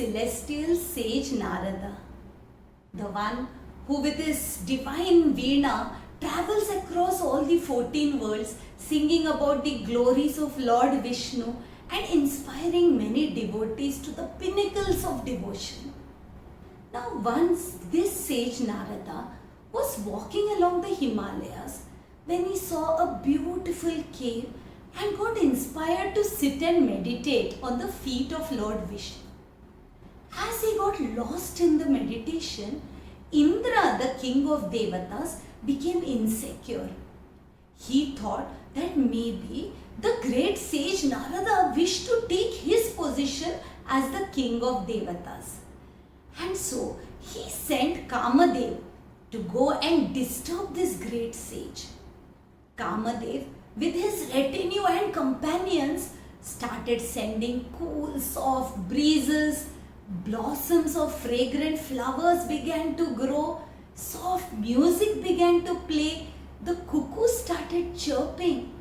celestial sage Narada, the one who with his divine Veena travels across all the 14 worlds singing about the glories of Lord Vishnu and inspiring many devotees to the pinnacles of devotion. Now once this sage Narada was walking along the Himalayas when he saw a beautiful cave and got inspired to sit and meditate on the feet of Lord Vishnu. As he got lost in the meditation, Indra, the king of Devatas, became insecure. He thought that maybe the great sage Narada wished to take his position as the king of Devatas. And so he sent Kamadev to go and disturb this great sage. Kamadev, with his retinue and companions, started sending cool, soft breezes. Blossoms of fragrant flowers began to grow. Soft music began to play. The cuckoo started chirping.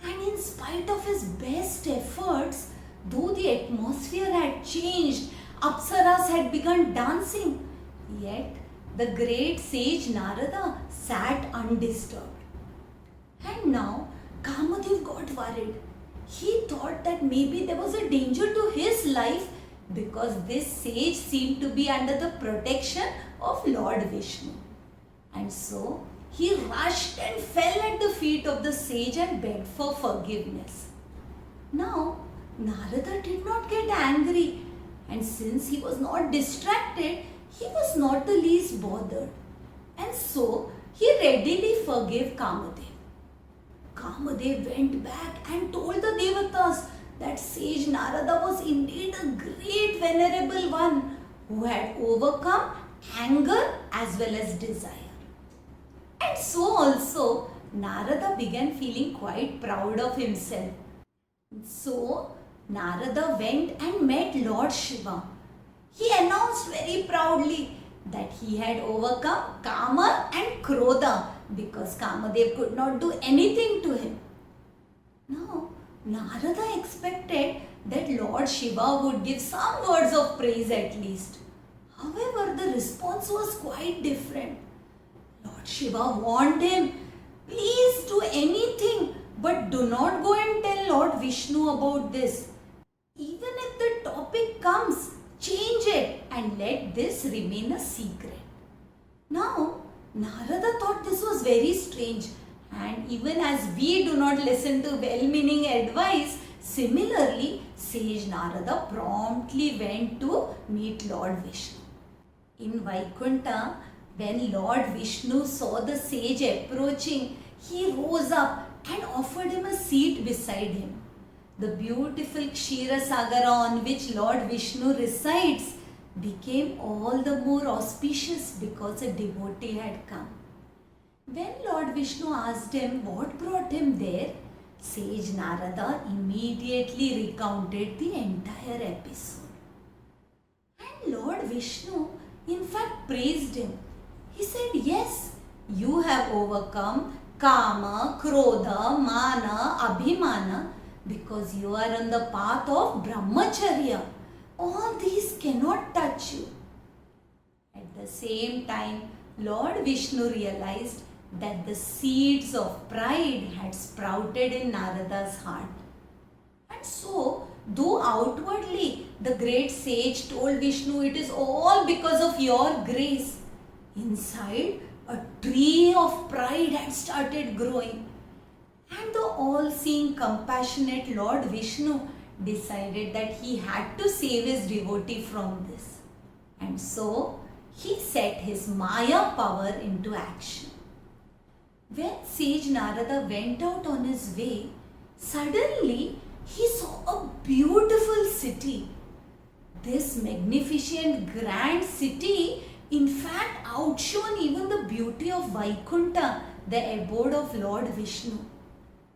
And in spite of his best efforts, though the atmosphere had changed, Apsaras had begun dancing, yet the great sage Narada sat undisturbed. And now Kamadev got worried. He thought that maybe there was a danger to his life because this sage seemed to be under the protection of Lord Vishnu. And so he rushed and fell at the feet of the sage and begged for forgiveness. Now Narada did not get angry, and since he was not distracted, he was not the least bothered. And so he readily forgave Kamadev. Kamadev went back and told the Devatas that sage Narada was indeed a great venerable one who had overcome anger as well as desire. And so also Narada began feeling quite proud of himself. So Narada went and met Lord Shiva. He announced very proudly that he had overcome Kama and Krodha because Kamadev could not do anything to him. Now Narada expected that Lord Shiva would give some words of praise at least. However, the response was quite different. Lord Shiva warned him, please do anything, but do not go and tell Lord Vishnu about this. Even if the topic comes, change it and let this remain a secret. Now, Narada thought this was very strange. And even as we do not listen to well-meaning advice, similarly, sage Narada promptly went to meet Lord Vishnu. In Vaikunta, when Lord Vishnu saw the sage approaching, he rose up and offered him a seat beside him. The beautiful Kshira Sagara on which Lord Vishnu resides became all the more auspicious because a devotee had come. When Lord Vishnu asked him what brought him there, sage Narada immediately recounted the entire episode. And Lord Vishnu in fact praised him. He said, yes, you have overcome Kama, Krodha, Mana, Abhimana because you are on the path of Brahmacharya. All these cannot touch you. At the same time, Lord Vishnu realized that the seeds of pride had sprouted in Narada's heart. And so, though outwardly the great sage told Vishnu it is all because of your grace, inside a tree of pride had started growing. And the all-seeing, compassionate Lord Vishnu decided that he had to save his devotee from this. And so, he set his Maya power into action. When sage Narada went out on his way, suddenly he saw a beautiful city. This magnificent grand city in fact outshone even the beauty of Vaikunta, the abode of Lord Vishnu.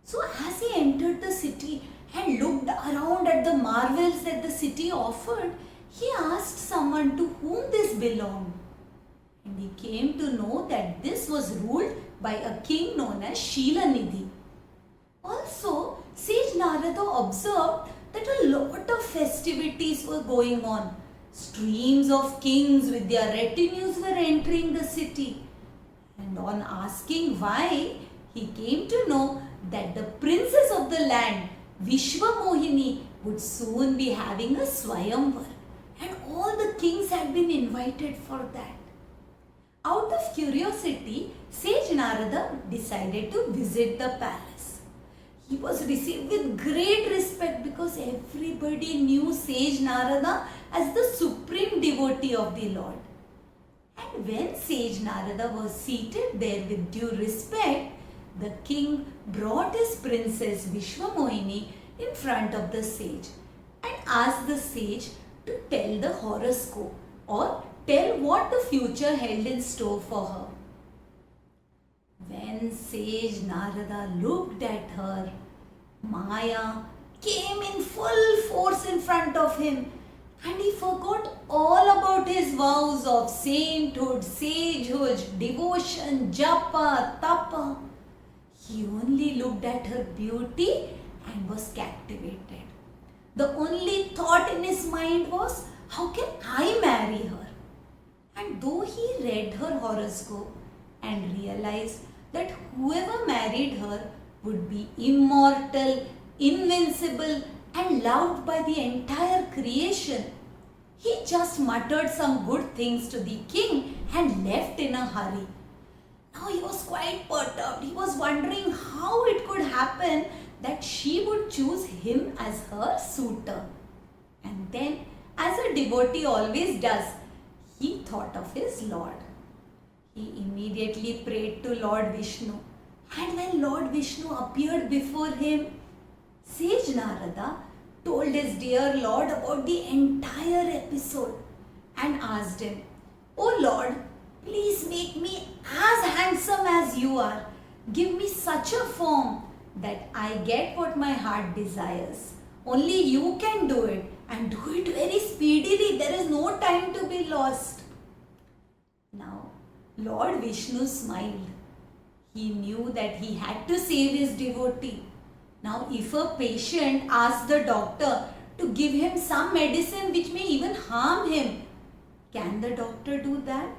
So as he entered the city and looked around at the marvels that the city offered, he asked someone to whom this belonged. And he came to know that this was ruled by a king known as Shilanidhi. Also, sage Narada observed that a lot of festivities were going on. Streams of kings with their retinues were entering the city. And on asking why, he came to know that the princess of the land, Vishwamohini, would soon be having a Swayamvar. And all the kings had been invited for that. Out of curiosity, Sage Narada decided to visit the palace. He was received with great respect because everybody knew Sage Narada as the supreme devotee of the Lord. And when Sage Narada was seated there with due respect, the king brought his princess Vishwamohini in front of the sage and asked the sage to tell the horoscope or tell what the future held in store for her. When Sage Narada looked at her, Maya came in full force in front of him and he forgot all about his vows of sainthood, sagehood, devotion, japa, tapa. He only looked at her beauty and was captivated. The only thought in his mind was, how can I marry her? And though he read her horoscope and realized that whoever married her would be immortal, invincible, and loved by the entire creation, he just muttered some good things to the king and left in a hurry. Now he was quite perturbed. He was wondering how it could happen that she would choose him as her suitor. And then, as a devotee always does, he thought of his Lord. He immediately prayed to Lord Vishnu. And when Lord Vishnu appeared before him, Sage Narada told his dear Lord about the entire episode and asked him, "Oh Lord, please make me as handsome as you are. Give me such a form that I get what my heart desires. Only you can do it, and do it very speedily. There is no time to be lost." Now, Lord Vishnu smiled. He knew that he had to save his devotee. Now, if a patient asks the doctor to give him some medicine which may even harm him, can the doctor do that?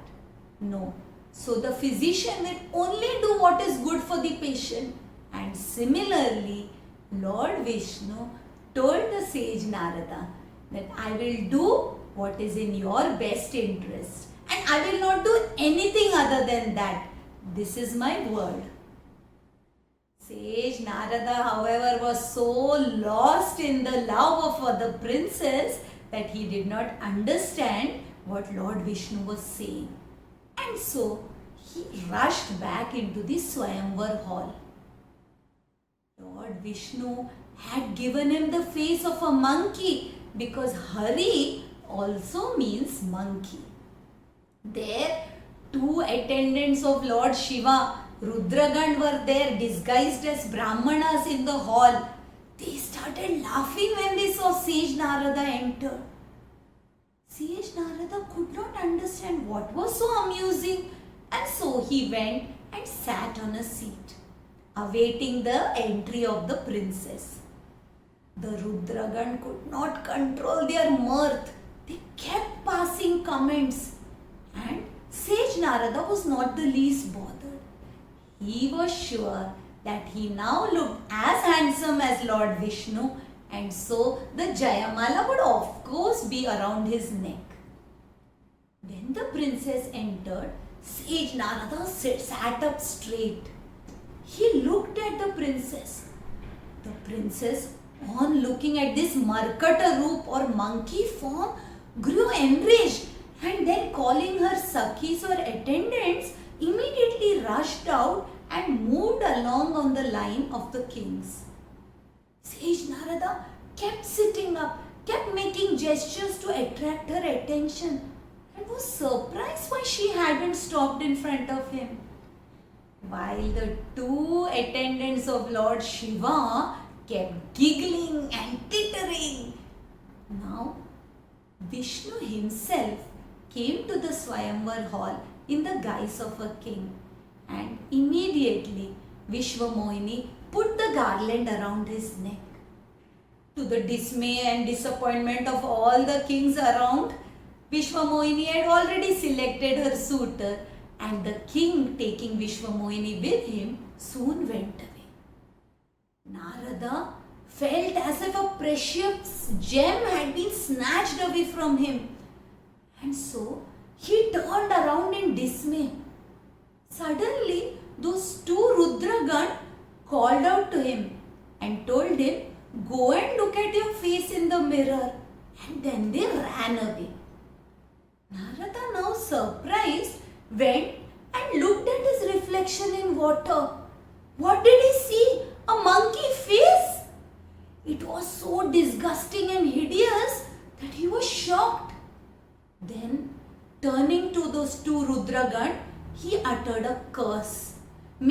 No. So, the physician will only do what is good for the patient. And similarly, Lord Vishnu told the sage Narada that I will do what is in your best interest and I will not do anything other than that. This is my word. Sage Narada, however, was so lost in the love of the princess that he did not understand what Lord Vishnu was saying. And so, he rushed back into the Swayamvar hall. Lord Vishnu had given him the face of a monkey because Hari also means monkey. There, two attendants of Lord Shiva, Rudragand, were there disguised as Brahmanas in the hall. They started laughing when they saw Sage Narada enter. Sage Narada could not understand what was so amusing, and so he went and sat on a seat, awaiting the entry of the princess. The Rudragand could not control their mirth. They kept passing comments, and Sage Narada was not the least bothered. He was sure that he now looked as handsome as Lord Vishnu, and so the Jayamala would of course be around his neck. When the princess entered, Sage Narada sat up straight. He looked at the princess. The princess, on looking at this Markata Roop or monkey form, grew enraged and then calling her Sakhis or attendants, immediately rushed out and moved along on the line of the kings. Sage Narada kept sitting up, kept making gestures to attract her attention, and was surprised why she hadn't stopped in front of him. While the two attendants of Lord Shiva kept giggling and tittering. Now, Vishnu himself came to the Swayamvar hall in the guise of a king, and immediately Vishwamohini put the garland around his neck. To the dismay and disappointment of all the kings around, Vishwamohini had already selected her suitor, and the king, taking Vishwamohini with him, soon went away. Narada felt as if a precious gem had been snatched away from him, and so he turned around in dismay. Suddenly, those two Rudragan called out to him and told him, "Go and look at your face in the mirror." And then they ran away. Narada, now surprised, went and looked at his reflection in water. What did he see? A monkey face! It was so disgusting and hideous that he was shocked. Then, turning to those two Rudragan, he uttered a curse.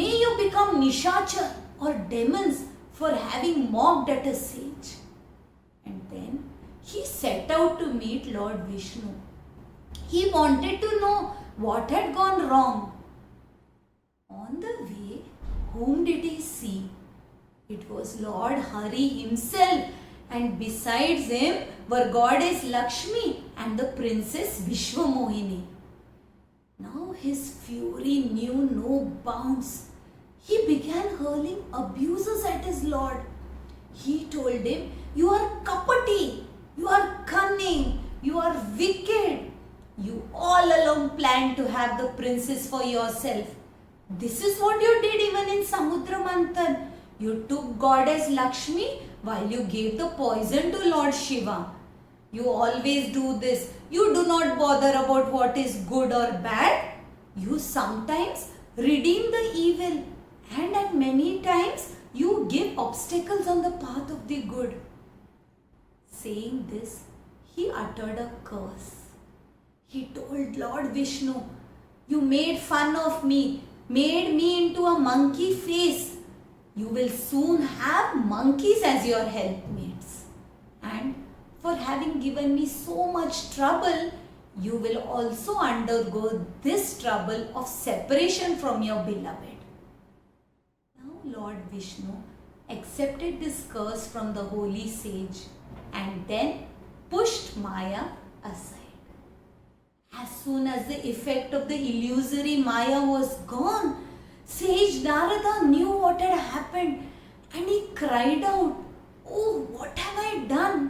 "May you become Nishachar or demons for having mocked at a sage." And then he set out to meet Lord Vishnu. He wanted to know what had gone wrong. On the way, whom did he see? It was Lord Hari himself, and besides him were goddess Lakshmi and the princess Vishwamohini. Now his fury knew no bounds. He began hurling abuses at his lord. He told him, "You are kapati, you are cunning, you are wicked. You all along planned to have the princess for yourself. This is what you did even in Samudra Manthan. You took goddess Lakshmi while you gave the poison to Lord Shiva. You always do this. You do not bother about what is good or bad. You sometimes redeem the evil, and at many times you give obstacles on the path of the good." Saying this, he uttered a curse. He told Lord Vishnu, "You made fun of me, made me into a monkey face. You will soon have monkeys as your helpmates. And for having given me so much trouble, you will also undergo this trouble of separation from your beloved." Now Lord Vishnu accepted this curse from the holy sage and then pushed Maya aside. As soon as the effect of the illusory Maya was gone, Sage Narada knew what had happened, and he cried out, "Oh, what have I done?"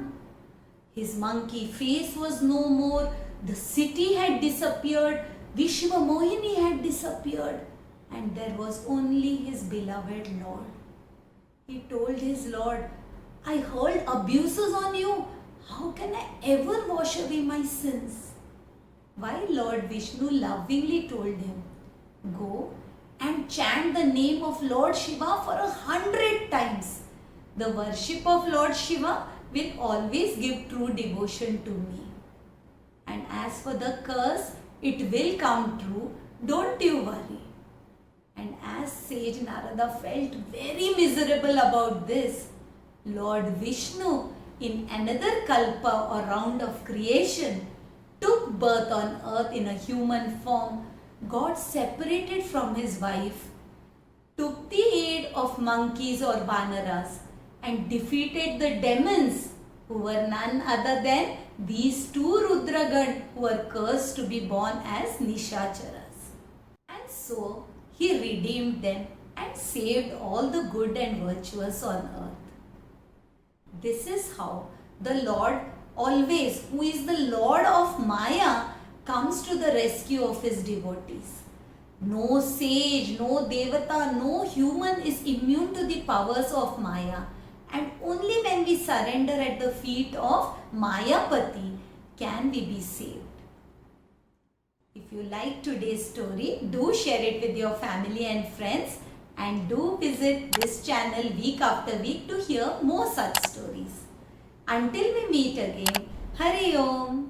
His monkey face was no more, the city had disappeared, Vishwamohini had disappeared, and there was only his beloved Lord. He told his Lord, "I hurled abuses on you. How can I ever wash away my sins?" Why, Lord Vishnu lovingly told him, "Go and chant the name of Lord Shiva for 100 times. The worship of Lord Shiva will always give true devotion to me. And as for the curse, it will come true. Don't you worry." And as Sage Narada felt very miserable about this, Lord Vishnu, in another kalpa or round of creation, took birth on earth in a human form, got separated from his wife, took the aid of monkeys or vanaras, and defeated the demons, who were none other than these two Rudragan who were cursed to be born as Nishacharas. And so he redeemed them and saved all the good and virtuous on earth. This is how the Lord always, who is the Lord of Maya, comes to the rescue of his devotees. No sage, no devata, no human is immune to the powers of Maya, and only when we surrender at the feet of Mayapati can we be saved. If you like today's story, do share it with your family and friends, and do visit this channel week after week to hear more such stories. Until we meet again, Hari Om.